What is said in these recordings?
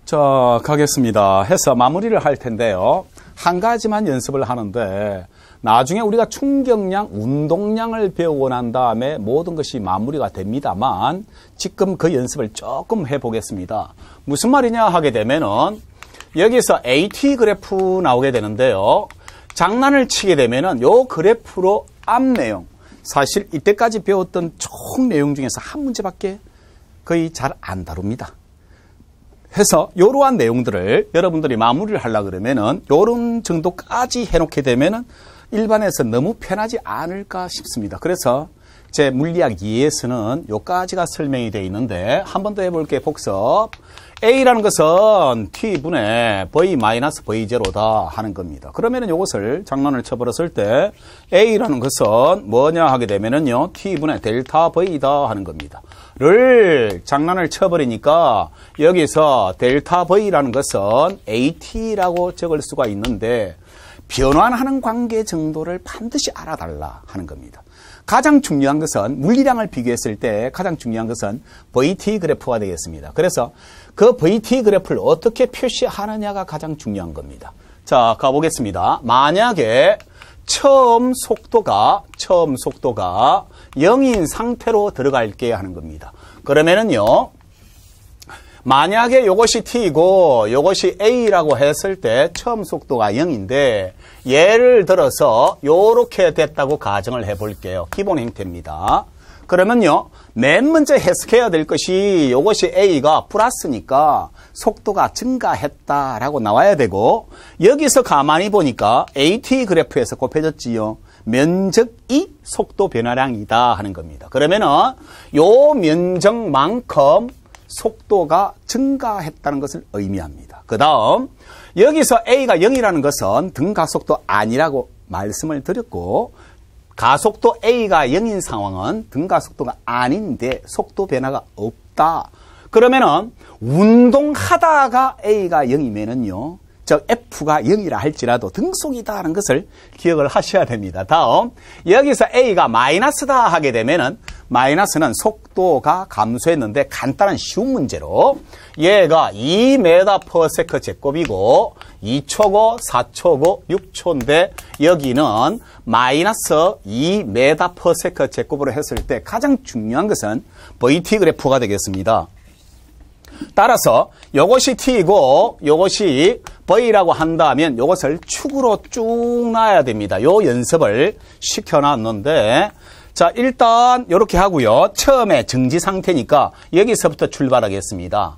자, 가겠습니다. 해서 마무리를 할 텐데요. 한 가지만 연습을 하는데 나중에 우리가 충격량, 운동량을 배우고 난 다음에 모든 것이 마무리가 됩니다만 지금 그 연습을 조금 해보겠습니다. 무슨 말이냐 하게 되면은 여기서 AT 그래프 나오게 되는데요. 장난을 치게 되면은 요 그래프로 앞 내용, 사실 이때까지 배웠던 총 내용 중에서 한 문제밖에 거의 잘 안 다룹니다. 해서 이러한 내용들을 여러분들이 마무리를 하려고 그러면은 요런 정도까지 해놓게 되면은 일반에서 너무 편하지 않을까 싶습니다. 그래서 제 물리학 2에서는 요까지가 설명이 되어 있는데 한 번 더 해볼게요. 복습. A라는 것은 T분의 V-V0다 하는 겁니다. 그러면은 요것을 장난을 쳐버렸을 때 A라는 것은 뭐냐 하게 되면은요, T분의 델타 V다 하는 겁니다. 를 장난을 쳐버리니까 여기서 델타 V라는 것은 AT라고 적을 수가 있는데 변환하는 관계 정도를 반드시 알아달라 하는 겁니다. 가장 중요한 것은 물리량을 비교했을 때 가장 중요한 것은 VT 그래프가 되겠습니다. 그래서 그 VT 그래프를 어떻게 표시하느냐가 가장 중요한 겁니다. 자, 가보겠습니다. 만약에 처음 속도가 0인 상태로 들어갈게 하는 겁니다. 그러면은요, 만약에 요것이 T이고 요것이 A라고 했을 때 처음 속도가 0인데 예를 들어서 요렇게 됐다고 가정을 해볼게요. 기본 형태입니다. 그러면요, 맨 먼저 해석해야 될 것이 요것이 A가 플러스니까 속도가 증가했다라고 나와야 되고 여기서 가만히 보니까 AT 그래프에서 곱해졌지요. 면적이 속도 변화량이다 하는 겁니다. 그러면은 요 면적만큼 속도가 증가했다는 것을 의미합니다. 그 다음 여기서 A가 0이라는 것은 등가속도 아니라고 말씀을 드렸고 가속도 A가 0인 상황은 등가속도가 아닌데 속도 변화가 없다. 그러면은 운동하다가 A가 0이면은요, 즉 F가 0이라 할지라도 등속이다 하는 것을 기억을 하셔야 됩니다. 다음 여기서 A가 마이너스다 하게 되면은 마이너스는 속도가 감소했는데 간단한 쉬운 문제로 얘가 2m/s 제곱이고 2초고 4초고 6초인데 여기는 마이너스 2m/s 제곱으로 했을 때 가장 중요한 것은 VT 그래프가 되겠습니다. 따라서 요것이 T이고 요것이 V라고 한다면 요것을 축으로 쭉 놔야 됩니다. 요 연습을 시켜놨는데 자, 일단 이렇게 하고요. 처음에 정지 상태니까 여기서부터 출발하겠습니다.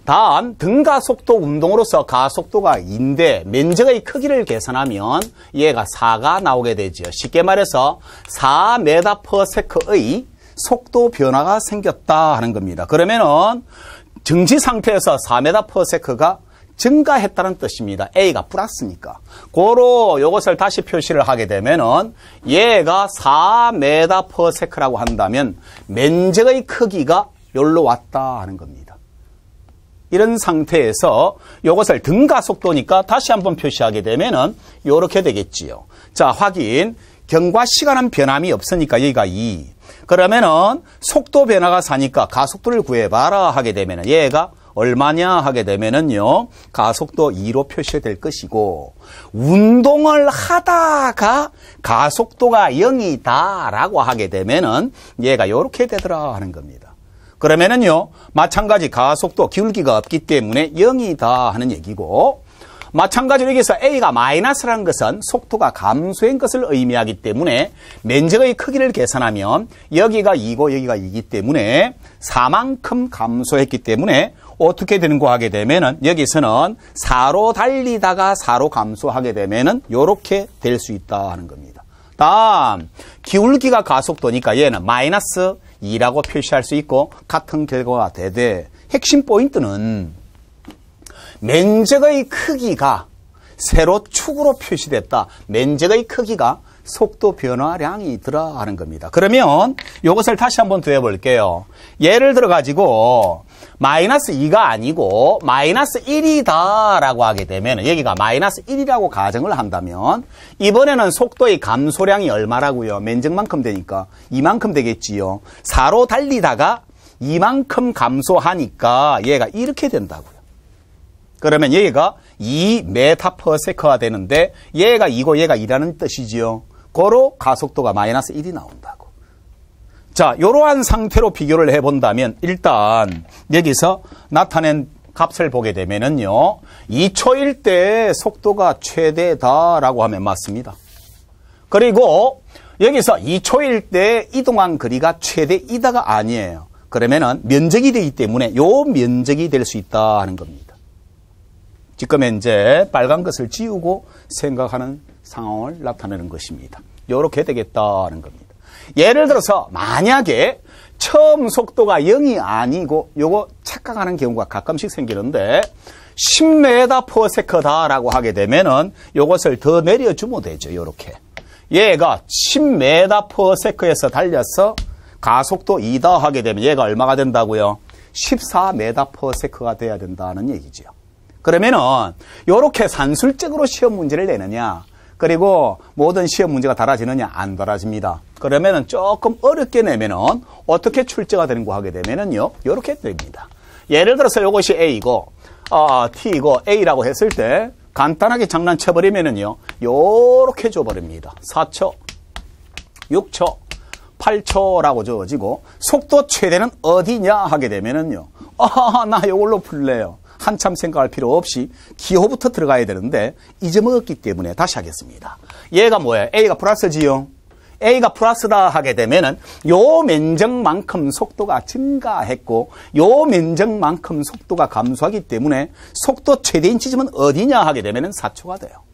단 등가속도 운동으로서 가속도가 2인데 면적의 크기를 계산하면 얘가 4가 나오게 되죠. 쉽게 말해서 4m/s의 속도 변화가 생겼다 하는 겁니다. 그러면은 정지 상태에서 4m/s가 증가했다는 뜻입니다. A가 플러스니까. 고로 요것을 다시 표시를 하게 되면은 얘가 4m/s라고 한다면 면적의 크기가 여기로 왔다 하는 겁니다. 이런 상태에서 요것을 등가속도니까 다시 한번 표시하게 되면은 요렇게 되겠지요. 자, 확인. 경과 시간은 변함이 없으니까 여기가 2. 그러면은 속도 변화가 4니까 가속도를 구해봐라 하게 되면은 얘가 얼마냐 하게 되면은요, 가속도 2로 표시될 것이고 운동을 하다가 가속도가 0이다 라고 하게 되면은 얘가 이렇게 되더라 하는 겁니다. 그러면은요, 마찬가지 가속도 기울기가 없기 때문에 0이다 하는 얘기고 마찬가지로 여기서 A가 마이너스라는 것은 속도가 감소한 것을 의미하기 때문에 면적의 크기를 계산하면 여기가 2고 여기가 2이기 때문에 4만큼 감소했기 때문에 어떻게 되는가 하게 되면은 여기서는 4로 달리다가 4로 감소하게 되면은 이렇게 될 수 있다 하는 겁니다. 다음 기울기가 가속도니까 얘는 마이너스 2라고 표시할 수 있고 같은 결과가 되되 핵심 포인트는 면적의 크기가 세로 축으로 표시됐다. 면적의 크기가 속도 변화량이더라 하는 겁니다. 그러면 이것을 다시 한번 더 해볼게요. 예를 들어 가지고 마이너스 2가 아니고 마이너스 1이다 라고 하게 되면 여기가 마이너스 1이라고 가정을 한다면 이번에는 속도의 감소량이 얼마라고요? 면적만큼 되니까 이만큼 되겠지요. 4로 달리다가 이만큼 감소하니까 얘가 이렇게 된다고요. 그러면 얘가 2m/s가 되는데 얘가 2고 얘가 2라는 뜻이지요. 고로 가속도가 마이너스 1이 나온다고. 자, 이러한 상태로 비교를 해본다면 일단 여기서 나타낸 값을 보게 되면은요, 2초일 때 속도가 최대다라고 하면 맞습니다. 그리고 여기서 2초일 때 이동한 거리가 최대이다가 아니에요. 그러면은 면적이 되기 때문에 요 면적이 될 수 있다 하는 겁니다. 지금 현재 빨간 것을 지우고 생각하는 상황을 나타내는 것입니다. 요렇게 되겠다는 겁니다. 예를 들어서 만약에 처음 속도가 0이 아니고 요거 착각하는 경우가 가끔씩 생기는데 10m/s다라고 하게 되면은 요것을 더 내려주면 되죠. 요렇게. 얘가 10m/s에서 달려서 가속도 2다 하게 되면 얘가 얼마가 된다고요? 14m/s가 돼야 된다는 얘기죠. 그러면은 요렇게 산술적으로 시험 문제를 내느냐, 그리고 모든 시험 문제가 달아지느냐, 안 달아집니다. 그러면은 조금 어렵게 내면은 어떻게 출제가 되는 거 하게 되면은요, 요렇게 됩니다. 예를 들어서 요것이 A고, T이고 A라고 했을 때 간단하게 장난쳐버리면은요, 요렇게 줘버립니다. 4초, 6초, 8초라고 주어지고, 속도 최대는 어디냐 하게 되면은요, 나 요걸로 풀래요. 한참 생각할 필요 없이 기호부터 들어가야 되는데 잊어먹었기 때문에 다시 하겠습니다. 얘가 뭐예요? A가 플러스지요. A가 플러스다 하게 되면은 요 면적만큼 속도가 증가했고 요 면적만큼 속도가 감소하기 때문에 속도 최대인 지점은 어디냐 하게 되면은 4초가 돼요.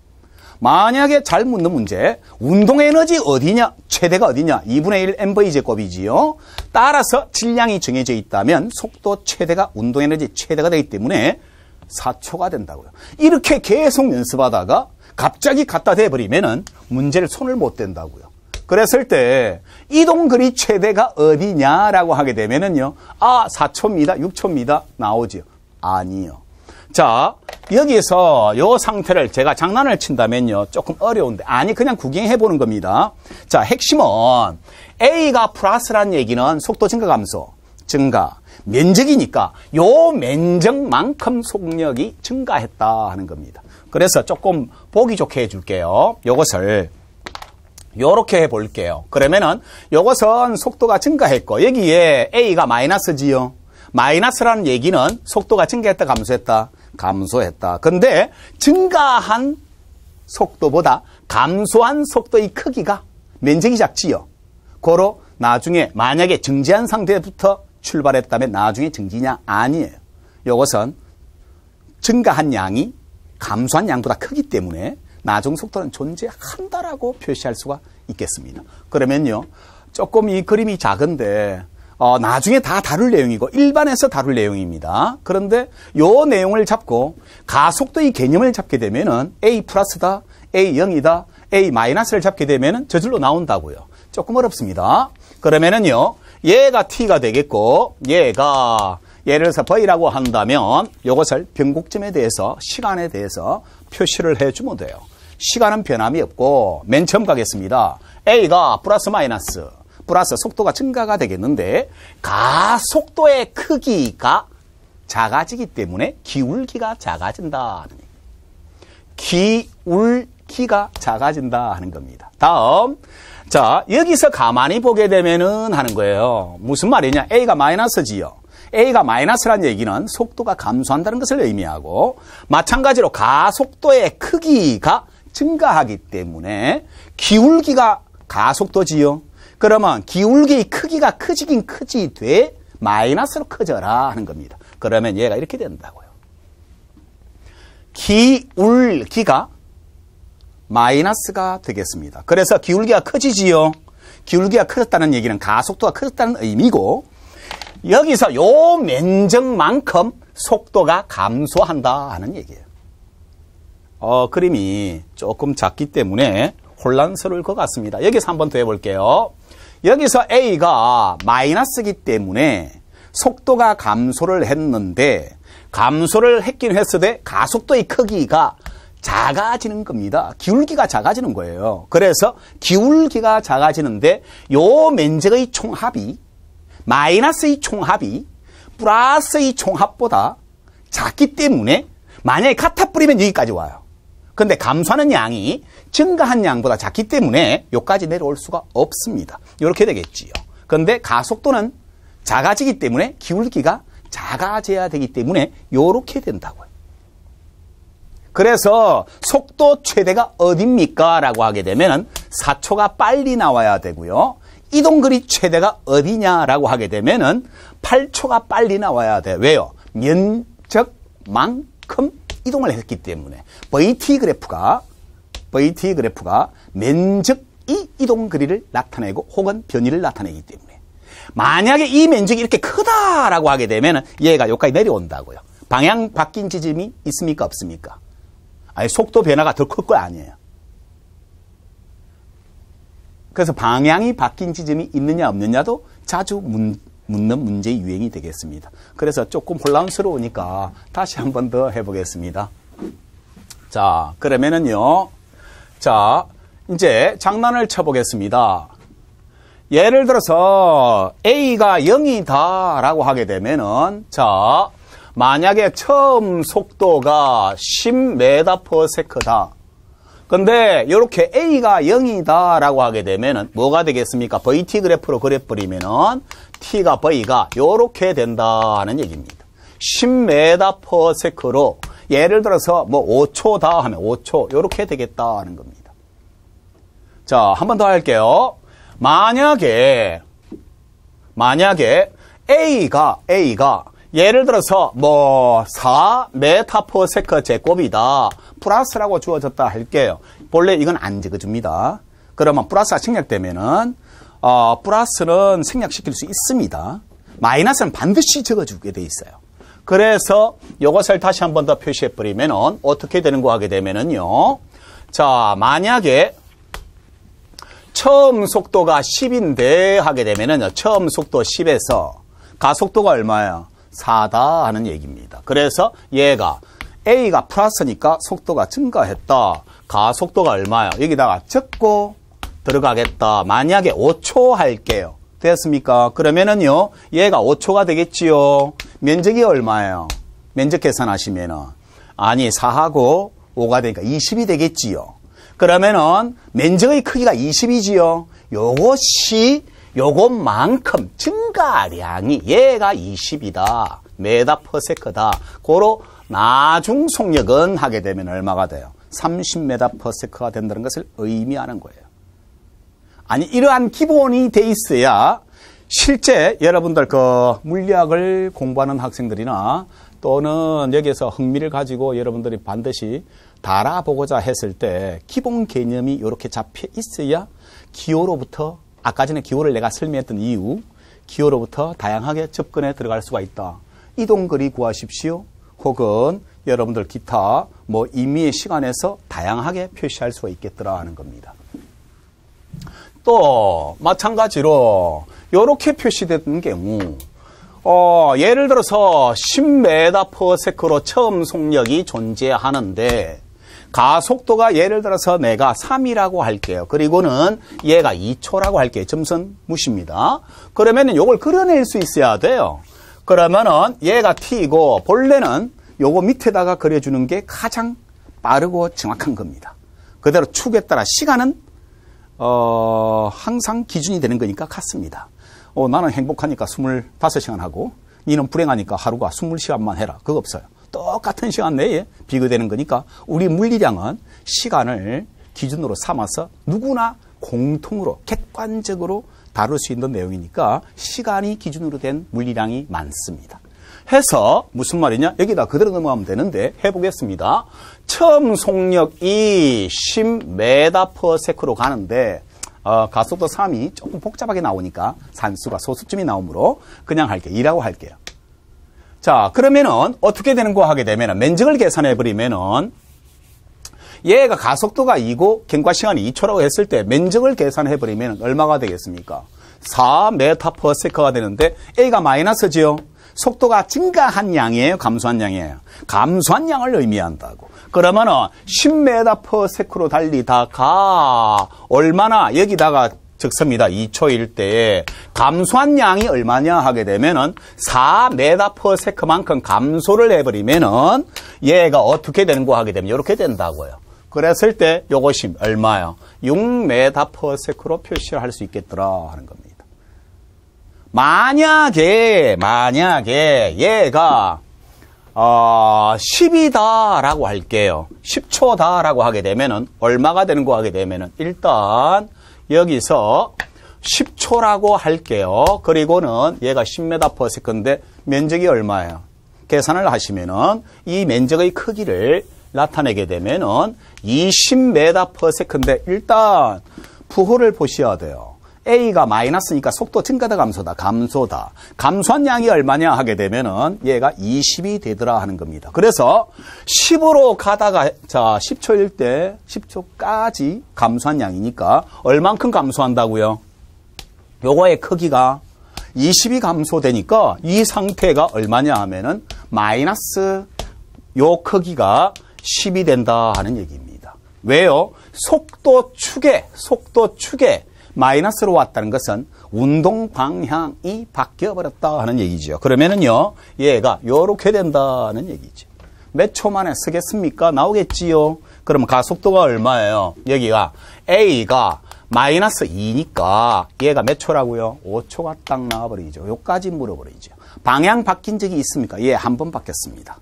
만약에 잘 묻는 문제, 운동에너지 어디냐, 최대가 어디냐, 2분의 1 mv제곱이지요. 따라서 질량이 정해져 있다면 속도 최대가 운동에너지 최대가 되기 때문에 4초가 된다고요. 이렇게 계속 연습하다가 갑자기 갖다 대버리면은 문제를 손을 못 댄다고요. 그랬을 때 이동거리 최대가 어디냐라고 하게 되면은요, 4초입니다, 6초입니다 나오지요. 아니요. 자, 여기서 요 상태를 제가 장난을 친다면요, 조금 어려운데, 아니, 그냥 구경해보는 겁니다. 자, 핵심은 A가 플러스란 얘기는 속도 증가 감소, 증가, 면적이니까 요 면적만큼 속력이 증가했다 하는 겁니다. 그래서 조금 보기 좋게 해줄게요. 요것을 요렇게 해볼게요. 그러면은 요것은 속도가 증가했고 여기에 A가 마이너스지요. 마이너스라는 얘기는 속도가 증가했다, 감소했다? 감소했다. 근데 증가한 속도보다 감소한 속도의 크기가 면적이 작지요. 고로 나중에 만약에 정지한 상태부터 출발했다면 나중에 정지냐? 아니에요. 이것은 증가한 양이 감소한 양보다 크기 때문에 나중 속도는 존재한다라고 표시할 수가 있겠습니다. 그러면요, 조금 이 그림이 작은데 나중에 다 다룰 내용이고 일반에서 다룰 내용입니다. 그런데 요 내용을 잡고 가속도의 개념을 잡게 되면은 A 플러스다, A 0이다, A 마이너스를 잡게 되면은 저절로 나온다고요. 조금 어렵습니다. 그러면은요, 얘가 T가 되겠고 얘가 예를 들어서 V라고 한다면 이것을 변곡점에 대해서 시간에 대해서 표시를 해주면 돼요. 시간은 변함이 없고 맨 처음 가겠습니다. A가 플러스 마이너스 플러스 속도가 증가가 되겠는데 가속도의 크기가 작아지기 때문에 기울기가 작아진다. 기울기가 작아진다 하는 겁니다. 다음, 자, 여기서 가만히 보게 되면은 하는 거예요. 무슨 말이냐? A가 마이너스지요. A가 마이너스라는 얘기는 속도가 감소한다는 것을 의미하고 마찬가지로 가속도의 크기가 증가하기 때문에 기울기가 가속도지요. 그러면 기울기의 크기가 커지긴 커지되 마이너스로 커져라 하는 겁니다. 그러면 얘가 이렇게 된다고요. 기울기가 마이너스가 되겠습니다. 그래서 기울기가 커지지요. 기울기가 커졌다는 얘기는 가속도가 커졌다는 의미고 여기서 요 면적만큼 속도가 감소한다 하는 얘기예요. 그림이 조금 작기 때문에 혼란스러울 것 같습니다. 여기서 한번 더 해볼게요. 여기서 A가 마이너스이기 때문에 속도가 감소를 했는데 감소를 했긴 했으되 가속도의 크기가 작아지는 겁니다. 기울기가 작아지는 거예요. 그래서 기울기가 작아지는데 요 면적의 총합이 마이너스의 총합이 플러스의 총합보다 작기 때문에 만약에 같아 뿌리면 여기까지 와요. 근데 감소하는 양이 증가한 양보다 작기 때문에 여기까지 내려올 수가 없습니다. 이렇게 되겠지요. 근데 가속도는 작아지기 때문에 기울기가 작아져야 되기 때문에 이렇게 된다고요. 그래서 속도 최대가 어딥니까? 라고 하게 되면 4초가 빨리 나와야 되고요. 이동거리 최대가 어디냐라고 하게 되면 8초가 빨리 나와야 돼. 왜요? 면적만큼 이동을 했기 때문에 VT 그래프가 면적이 이동거리를 나타내고 혹은 변이를 나타내기 때문에 만약에 이 면적이 이렇게 크다라고 하게 되면 얘가 여기까지 내려온다고요. 방향 바뀐 지점이 있습니까? 없습니까? 아니, 속도 변화가 더 클 거 아니에요. 그래서 방향이 바뀐 지점이 있느냐 없느냐도 자주 묻는 문제의 유형이 되겠습니다. 그래서 조금 혼란스러우니까 다시 한 번 더 해보겠습니다. 자, 그러면은요. 자, 이제 장난을 쳐보겠습니다. 예를 들어서 A가 0이다 라고 하게 되면은, 자, 만약에 처음 속도가 10m/s다. 근데 이렇게 A가 0이다 라고 하게 되면은 뭐가 되겠습니까? VT 그래프로 그려버리면은 T가 V가 이렇게 된다는 얘기입니다. 10m/s로 예를 들어서 뭐 5초다 하면 5초 이렇게 되겠다는 겁니다. 자, 한 번 더 할게요. 만약에 A가 예를 들어서 뭐 4m/s 제곱이다. 플러스라고 주어졌다 할게요. 본래 이건 안 적어줍니다. 그러면 플러스가 생략되면은 플러스는 생략시킬 수 있습니다. 마이너스는 반드시 적어주게 돼 있어요. 그래서 이것을 다시 한 번 더 표시해 버리면은 어떻게 되는 거 하게 되면은요. 자, 만약에 처음 속도가 10인데 하게 되면은요. 처음 속도 10에서 가속도가 얼마야? 4다 하는 얘기입니다. 그래서 얘가 A가 플러스니까 속도가 증가했다. 가속도가 얼마야? 여기다가 적고 들어가겠다. 만약에 5초 할게요. 됐습니까? 그러면은요, 얘가 5초가 되겠지요. 면적이 얼마예요? 면적 계산하시면은 아니 4하고 5가 되니까 20이 되겠지요. 그러면은 면적의 크기가 20이지요. 요것만큼 증가량이 얘가 20이다. m/s다. 고로 나중 속력은 하게 되면 얼마가 돼요? 30m/s가 된다는 것을 의미하는 거예요. 아니, 이러한 기본이 돼 있어야 실제 여러분들 그 물리학을 공부하는 학생들이나 또는 여기에서 흥미를 가지고 여러분들이 반드시 달아보고자 했을 때 기본 개념이 이렇게 잡혀 있어야 기호로부터 아까 전에 기호를 내가 설명했던 이유 기호로부터 다양하게 접근해 들어갈 수가 있다. 이동거리 구하십시오. 혹은 여러분들 기타 뭐 임의의 시간에서 다양하게 표시할 수가 있겠더라 하는 겁니다. 또 마찬가지로 이렇게 표시된 경우 예를 들어서 10m/s로 처음 속력이 존재하는데 가속도가 예를 들어서 내가 3이라고 할게요. 그리고는 얘가 2초라고 할게요. 점선 무시입니다. 그러면은 요걸 그려낼 수 있어야 돼요. 그러면은 얘가 t이고 본래는 요거 밑에다가 그려주는 게 가장 빠르고 정확한 겁니다. 그대로 축에 따라 시간은 항상 기준이 되는 거니까 같습니다. 나는 행복하니까 25시간 하고 니는 불행하니까 하루가 20시간만 해라. 그거 없어요. 똑같은 시간 내에 비교되는 거니까 우리 물리량은 시간을 기준으로 삼아서 누구나 공통으로 객관적으로 다룰 수 있는 내용이니까 시간이 기준으로 된 물리량이 많습니다. 해서 무슨 말이냐? 여기다 그대로 넘어가면 되는데 해보겠습니다. 처음 속력이 10m/s로 가는데 가속도 3이 조금 복잡하게 나오니까 산수가 소수점이 나오므로 그냥 할게요. 2라고 할게요. 자, 그러면은 어떻게 되는 거 하게 되면은 면적을 계산해 버리면은 얘가 가속도가 2고 경과 시간이 2초라고 했을 때 면적을 계산해 버리면 얼마가 되겠습니까? 4m/s가 되는데 A가 마이너스지요. 속도가 증가한 양이에요, 감소한 양이에요? 감소한 양을 의미한다고. 그러면은 10m/s로 달리다가 얼마나 여기다가 적습니다. 2초일 때에 감소한 양이 얼마냐 하게 되면은 4m/s만큼 감소를 해버리면은 얘가 어떻게 되는 거 하게 되면 이렇게 된다고요. 그랬을 때 요것이 얼마요? 6m/s로 표시를 할 수 있겠더라 하는 겁니다. 만약에 얘가 10이다라고 할게요. 10초다라고 하게 되면은 얼마가 되는 거 하게 되면은 일단 여기서 10초라고 할게요. 그리고는 얘가 10m/s인데 면적이 얼마예요? 계산을 하시면은 이 면적의 크기를 나타내게 되면은 20m/s인데 일단 부호를 보셔야 돼요. A가 마이너스니까 속도 증가다 감소다? 감소다. 감소한 양이 얼마냐 하게 되면은 얘가 20이 되더라 하는 겁니다. 그래서 10으로 가다가 자 10초일 때 10초까지 감소한 양이니까 얼만큼 감소한다고요? 요거의 크기가 20이 감소되니까 이 상태가 얼마냐 하면은 마이너스 요 크기가 10이 된다 하는 얘기입니다. 왜요? 속도 축에 마이너스로 왔다는 것은 운동 방향이 바뀌어 버렸다 하는 얘기죠. 그러면은요, 얘가 요렇게 된다는 얘기죠. 몇 초 만에 쓰겠습니까? 나오겠지요. 그러면 가속도가 얼마예요? 여기가 A가 마이너스 2니까 얘가 몇 초라고요? 5초가 딱 나와버리죠. 요까지 물어버리죠. 방향 바뀐 적이 있습니까? 예, 한 번 바뀌었습니다.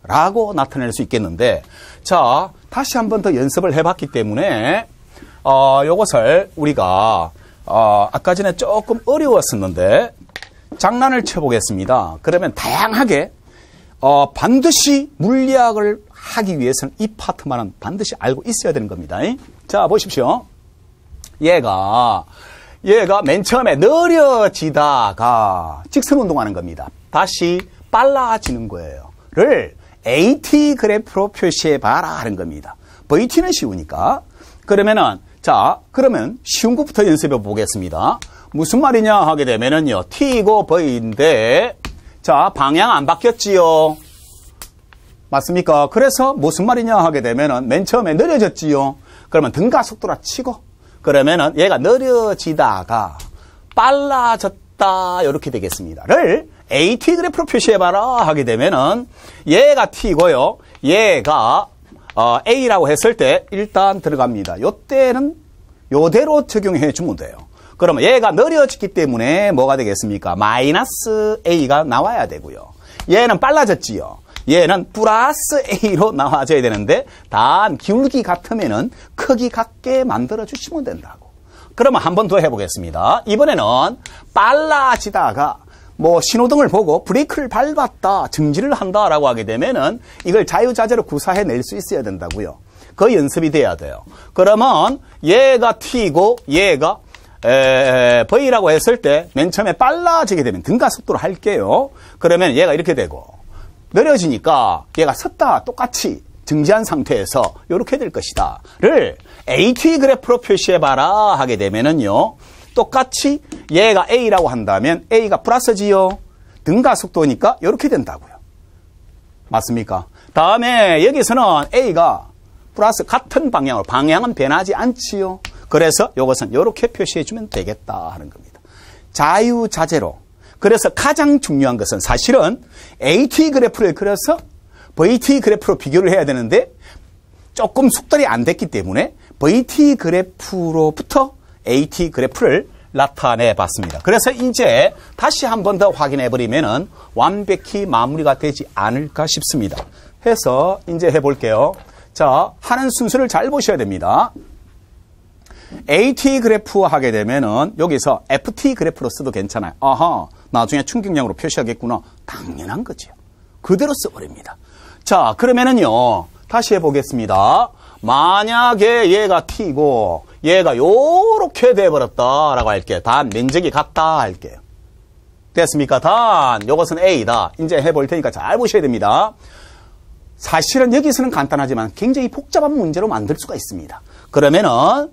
라고 나타낼 수 있겠는데, 자, 다시 한 번 더 연습을 해봤기 때문에 요것을 우리가 아까 전에 조금 어려웠었는데 장난을 쳐보겠습니다. 그러면 다양하게 반드시 물리학을 하기 위해서는 이 파트만은 반드시 알고 있어야 되는 겁니다. 자, 보십시오. 얘가 맨 처음에 느려지다가 직선 운동하는 겁니다. 다시 빨라지는 거예요. 를 AT 그래프로 표시해 봐라 하는 겁니다. VT는 쉬우니까. 그러면 쉬운 것부터 연습해 보겠습니다. 무슨 말이냐 하게 되면은요, T이고 V인데, 자, 방향 안 바뀌었지요? 맞습니까? 그래서 무슨 말이냐 하게 되면은 맨 처음에 느려졌지요? 그러면 등가속도라 치고, 그러면은 얘가 느려지다가 빨라졌다, 이렇게 되겠습니다. 를 AT 그래프로 표시해봐라 하게 되면은 얘가 T고요. 얘가 A라고 했을 때 일단 들어갑니다. 요때는 요대로 적용해 주면 돼요. 그러면 얘가 느려졌기 때문에 뭐가 되겠습니까? 마이너스 A가 나와야 되고요. 얘는 빨라졌지요. 얘는 플러스 A로 나와줘야 되는데 단 기울기 같으면은 크기 같게 만들어 주시면 된다고. 그러면 한 번 더 해보겠습니다. 이번에는 빨라지다가 신호등을 보고 브레이크를 밟았다, 정지를 한다라고 하게 되면은 이걸 자유자재로 구사해낼 수 있어야 된다고요. 그 연습이 돼야 돼요. 그러면 얘가 T고 얘가 V라고 했을 때 맨 처음에 빨라지게 되면 등가속도로 할게요. 그러면 얘가 이렇게 되고 느려지니까 얘가 섰다 똑같이 정지한 상태에서 이렇게 될 것이다. 를 AT 그래프로 표시해봐라 하게 되면은요. 똑같이 얘가 A라고 한다면 A가 플러스지요. 등가속도니까 이렇게 된다고요. 맞습니까? 다음에 여기서는 A가 플러스 같은 방향으로 방향은 변하지 않지요. 그래서 이것은 이렇게 표시해주면 되겠다 하는 겁니다. 자유자재로. 그래서 가장 중요한 것은 사실은 AT 그래프를 그려서 VT 그래프로 비교를 해야 되는데 조금 숙달이 안 됐기 때문에 VT 그래프로부터 AT 그래프를 나타내 봤습니다. 그래서 이제 다시 한 번 더 확인해 버리면은 완벽히 마무리가 되지 않을까 싶습니다. 해서 이제 해볼게요. 자, 하는 순서를 잘 보셔야 됩니다. AT 그래프 하게 되면은 여기서 FT 그래프로 써도 괜찮아요. 아하, 나중에 충격량으로 표시하겠구나. 당연한 거죠. 그대로 써버립니다. 자, 그러면은요, 다시 해보겠습니다. 만약에 얘가 T고 얘가 요렇게 돼버렸다라고 할게요. 단 면적이 같다 할게요. 됐습니까? 단 요것은 A다. 이제 해볼 테니까 잘 보셔야 됩니다. 사실은 여기서는 간단하지만 굉장히 복잡한 문제로 만들 수가 있습니다. 그러면은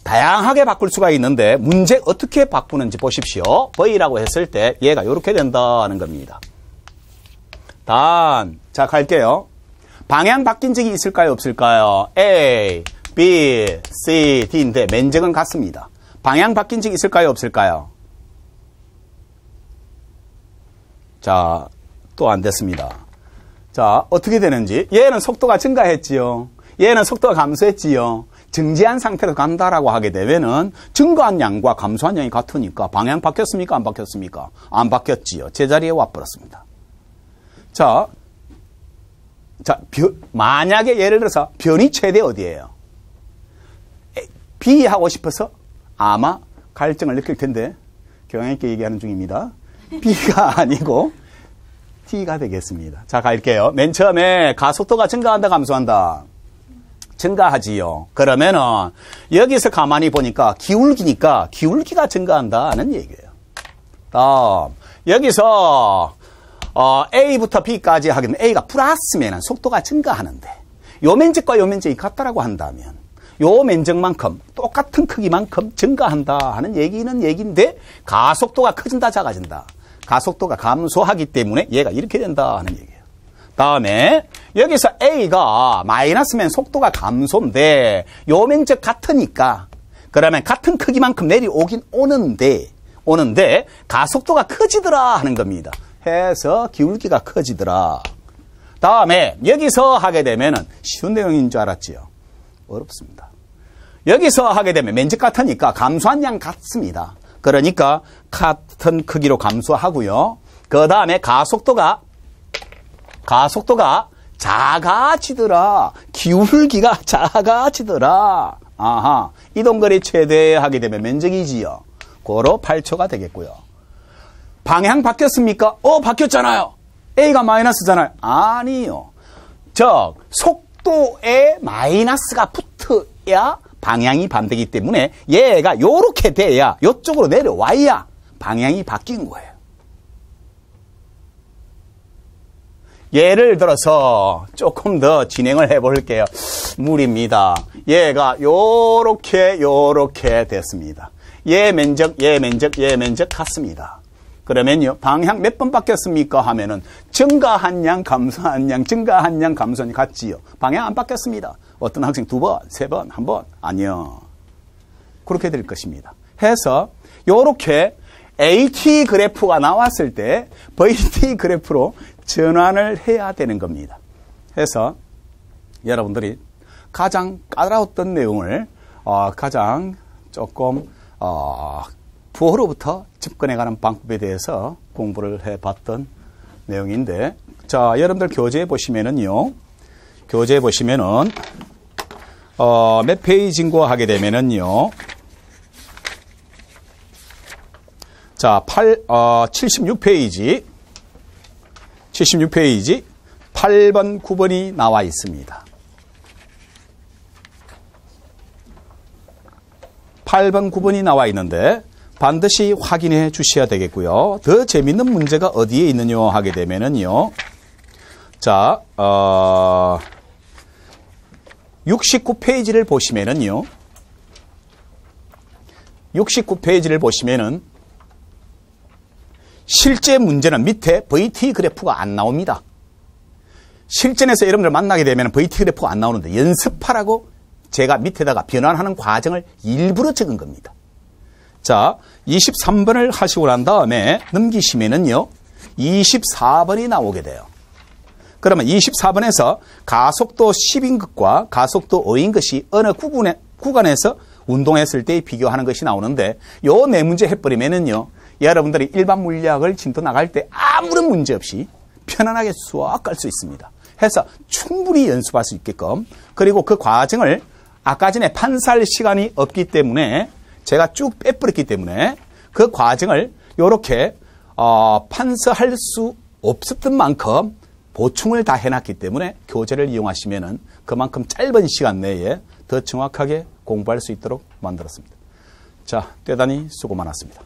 다양하게 바꿀 수가 있는데 문제 어떻게 바꾸는지 보십시오. V라고 했을 때 얘가 요렇게 된다는 겁니다. 단, 자 갈게요. 방향 바뀐 적이 있을까요? 없을까요? A, B, C, D인데 면적은 같습니다. 방향 바뀐 적 있을까요? 없을까요? 자, 또 안 됐습니다. 자, 어떻게 되는지. 얘는 속도가 증가했지요. 얘는 속도가 감소했지요. 정지한 상태로 간다라고 하게 되면은 증가한 양과 감소한 양이 같으니까 방향 바뀌었습니까? 안 바뀌었습니까? 안 바뀌었지요. 제자리에 와버렸습니다. 자, 만약에 예를 들어서 변이 최대 어디예요? B 하고 싶어서 아마 갈증을 느낄 텐데 경향 있게 얘기하는 중입니다. B가 아니고 T가 되겠습니다. 자, 갈게요. 맨 처음에 가속도가 증가한다, 감소한다? 증가하지요. 그러면은 여기서 가만히 보니까 기울기니까 기울기가 증가한다는 얘기예요. 다음 여기서 A부터 B까지 하게 되면 A가 플러스면 속도가 증가하는데 요 면적과 요 면적이 같다라고 한다면 요 면적만큼 똑같은 크기만큼 증가한다 하는 얘기인데 가속도가 커진다, 작아진다? 가속도가 감소하기 때문에 얘가 이렇게 된다 하는 얘기예요. 다음에 여기서 A가 마이너스면 속도가 감소인데 요 면적 같으니까 그러면 같은 크기만큼 내려오긴 오는데 가속도가 커지더라 하는 겁니다. 해서 기울기가 커지더라. 다음에 여기서 하게 되면은 쉬운 내용인 줄 알았지요? 어렵습니다. 여기서 하게 되면 면적 같으니까 감소한 양 같습니다. 그러니까 같은 크기로 감소하고요. 그 다음에 가속도가 작아지더라. 기울기가 작아지더라. 아하. 이동거리 최대하게 되면 면적이지요. 고로 8초가 되겠고요. 방향 바뀌었습니까? 바뀌었잖아요. A가 마이너스잖아요. 아니요. 즉, 속도에 마이너스가 붙어야 방향이 반대이기 때문에 얘가 요렇게 돼야 요쪽으로 내려와야 방향이 바뀐 거예요. 예를 들어서 조금 더 진행을 해볼게요. 무리입니다. 얘가 요렇게 됐습니다. 얘 면적 같습니다. 그러면요, 방향 몇 번 바뀌었습니까? 하면은 증가한 양, 감소한 양, 증가한 양, 감소한 양 같지요. 방향 안 바뀌었습니다. 어떤 학생 2번, 3번, 1번 아니요. 그렇게 될 것입니다. 해서 요렇게 AT 그래프가 나왔을 때 VT 그래프로 전환을 해야 되는 겁니다. 해서 여러분들이 가장 까다로웠던 내용을 가장 조금 부호로부터 접근해가는 방법에 대해서 공부를 해봤던 내용인데, 자, 여러분들 교재에 보시면은요, 몇 페이지인고 하게 되면은요, 자, 76페이지 8번, 9번이 나와 있습니다. 8번, 9번이 나와 있는데 반드시 확인해 주셔야 되겠고요. 더 재밌는 문제가 어디에 있느냐 하게 되면은요. 자, 69페이지를 보시면은요. 69페이지를 보시면은 실제 문제는 밑에 VT 그래프가 안 나옵니다. 실전에서 여러분들 만나게 되면 VT 그래프가 안 나오는데 연습하라고 제가 밑에다가 변환하는 과정을 일부러 적은 겁니다. 자, 23번을 하시고 난 다음에 넘기시면은요, 24번이 나오게 돼요. 그러면 24번에서 가속도 10인 것과 가속도 5인 것이 어느 구간에서 운동했을 때 비교하는 것이 나오는데, 요 네 문제 해버리면은요, 여러분들이 일반 물리학을 진도 나갈 때 아무런 문제 없이 편안하게 수학할 수 있습니다. 해서 충분히 연습할 수 있게끔, 그리고 그 과정을 아까 전에 판사할 시간이 없기 때문에 제가 쭉 빼버렸기 때문에 그 과정을 이렇게 판서할 수 없었던 만큼 보충을 다 해놨기 때문에 교재를 이용하시면은 그만큼 짧은 시간 내에 더 정확하게 공부할 수 있도록 만들었습니다. 자, 대단히 수고 많았습니다.